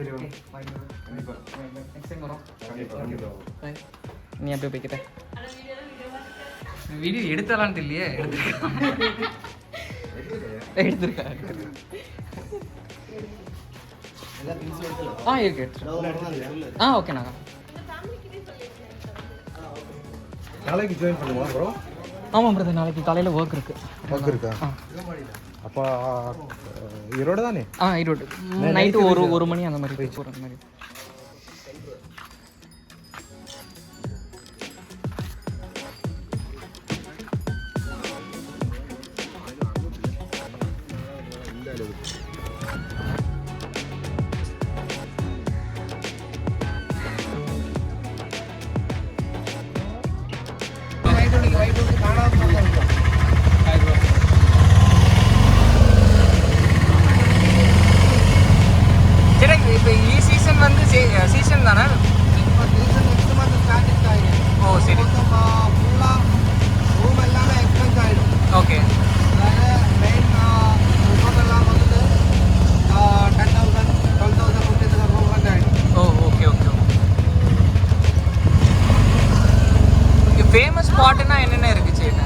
சரி okay bye next time வரோம் பாய் நீ அப்படியே போய்க்கிட்ட வீடியோ எடுத்தலான்ட்டு இல்லையே எடுத்துருக்கா இருக்கு ஓகேண்ணா நாளைக்கு ஜாயின் பண்ணுவோம் ப்ரோ. ஆமாம் பிரதர் நாளைக்கு காலையில் ஒர்க் இருக்கா அப்போ ஈரோடு தானே? ஈரோடு நைட்டு ஒரு மணி அந்த மாதிரி போகிற மாதிரி. இப்போ ಈ ಸೀಸನ್ வந்து சீசன் தானே? ஓ சரி ஓகே ஓ ஓகே ஓகே இங்கே ஃபேமஸ் ஸ்பாட்டுன்னா என்னென்ன இருக்குது சேட்டா?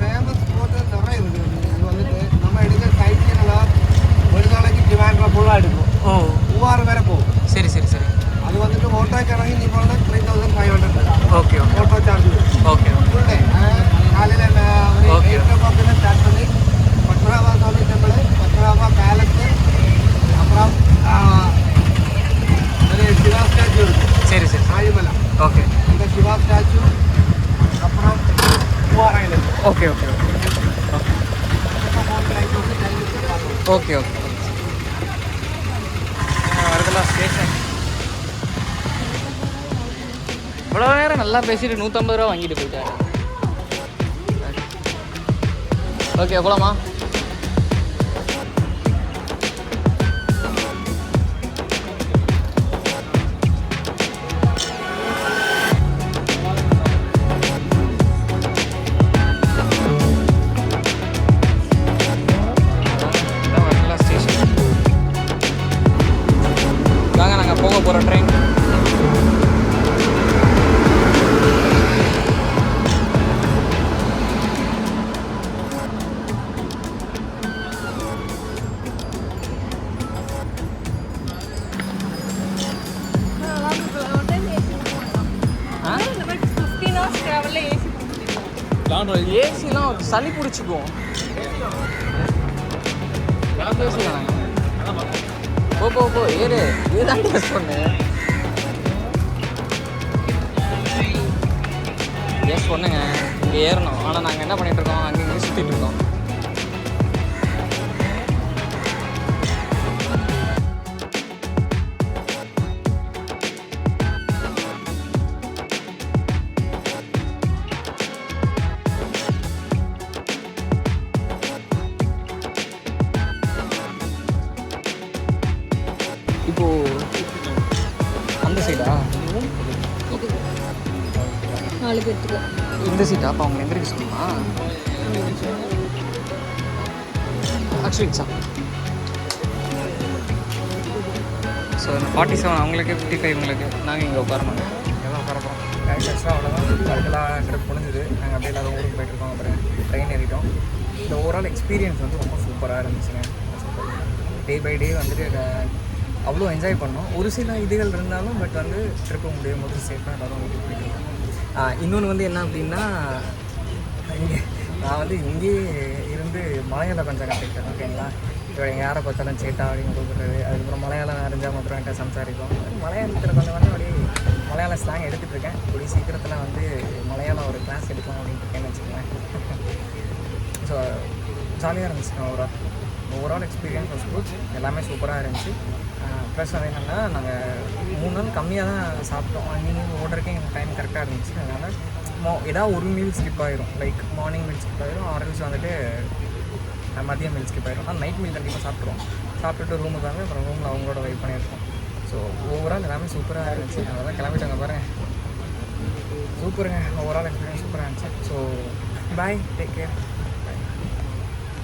ஃபேமஸ் ஸ்பாட்டு நிறைய இருக்குது. இது வந்துட்டு நம்ம எடுக்கிற சைட்லாம் ஒரு நாளைக்கு டிமாண்ட் ஃபுல்லாக எடுக்கும். மூவாயிரம் வேற போகும். சரி சரி சரி அது வந்துட்டு ஓட்டோக்கு இறங்கி நீ போனால் 3500 okay okay auto charge okay full day காலையில் 8 ஸ்டார்ட் பண்ணி பத்மநாபா சுவாமி டெம்பிள், பத்மநாபா பேலஸு, அப்புறம் சிவா ஸ்டாச்சு இருக்குது. சரி சரி ஆழிமலை ஓகே இந்த சிவா ஸ்டாச்சு, அப்புறம் மூவாராயில் ஓகே ஓகே ஓகே ஓகே வருதெல்லாம் ஸ்டேஷன். இவ்வளோ நேரம் நல்லா பேசிட்டு 150 ரூபா வாங்கிட்டு போயிட்டாரு. ஓகே போலாமா? வாங்க நாங்கள் போக போகிற ட்ரெயின். ஏசிலாம் சளி பிடிச்சிக்குவோம். போ ஏறு இதுதான் டெஸ்ட் பண்ணேன். எஸ் சொன்னேங்க இங்கே ஏறணும். ஆனால் நாங்கள் என்ன பண்ணிட்டு இருக்கோம், அங்கே இங்கே சுற்றிட்டு இருக்கோம். இப்போ அந்த சைடா 4 பேருக்கு இந்த சீட்டா? அப்போ அவங்க எந்திரிக்க சொல்லுமா? ஆக்சுவலி எக்ஸாம் ஸோ 47 அவங்களுக்கு 55 உங்களுக்கு நாங்கள் இங்கே உட்காரணும். எல்லாம் உட்காரப்போம். ஆக்சுவலாக அவ்வளோதான். அதுக்கெல்லாம் ட்ரிப் முடிஞ்சுது. நாங்கள் அப்படியே எல்லாரும் ஊருக்கு போயிட்டுருக்கோம். அப்புறம் ட்ரெயின் ஏறிட்டோம். இந்த ஓவரால் எக்ஸ்பீரியன்ஸ் வந்து ரொம்ப சூப்பராக இருந்துச்சுங்க. டே பை டே வந்துட்டு அவ்வளோ என்ஜாய் பண்ணோம். ஒரு சில இதுகள் இருந்தாலும் பட் வந்து ட்ரிப்பு முடியும் போது சேஃபாக எல்லோரும் வீட்டுக்கு போயிட்டு. இன்னொன்று வந்து என்ன அப்படின்னா, இங்கே நான் வந்து இங்கேயே இருந்து மலையாளம் கொஞ்சம் கற்றுக்கிட்டேன். ஓகேங்களா? இப்போ எங்கள் யாரை பார்த்தாலும் சேட்டா அப்படின்னு கூப்பிடுறது. அதுக்கப்புறம் மலையாளம் அறிஞ்சால் மாத்திரம் என்கிட்ட சம்சாரிக்கும். மலையாளத்தில் கொஞ்சம் வந்து அப்படியே மலையாளம் ஸ்லாங் எடுத்துகிட்டு இருக்கேன். கூடிய சீக்கிரத்தில் வந்து மலையாளம் ஒரு கிளாஸ் எடுக்கலாம் அப்படின்னு இருக்கேன்னு வச்சுக்கோங்களேன். ஸோ ஜாலியாக இருந்துச்சு. Overall experience was good. எல்லாமே சூப்பராக இருந்துச்சு. ப்ளஸ் அது என்னென்னா நாங்கள் 3 நாள் கம்மியாக தான் சாப்பிட்டோம். நீங்கள் ஓடுறதுக்கே எங்களுக்கு டைம் கரெக்டாக இருந்துச்சு. அதனால் ஏதாவது ஒரு மீல் ஸ்கிப் ஆகிரும். லைக் மார்னிங் மீல் ஸ்கிப் ஆகிரும், ஆரல்ஸ் வந்துட்டு மதியம் மீல் ஸ்கிப் ஆகிரும். ஆனால் நைட் மீல் கண்டிப்பாக சாப்பிட்ருவோம். சாப்பிட்டுட்டு ரூமுக்கு வந்து அப்புறம் ரூமில் அவங்களோட வெயிட் பண்ணியிருக்கோம். ஸோ ஓவரால் எல்லாமே சூப்பராக இருந்துச்சு. அதெல்லாம் கிளம்பிட்டாங்க பாருங்கள். சூப்பருங்க. ஓவரால் எக்ஸ்பீரியன்ஸ் சூப்பராக இருந்துச்சு. So bye, take care.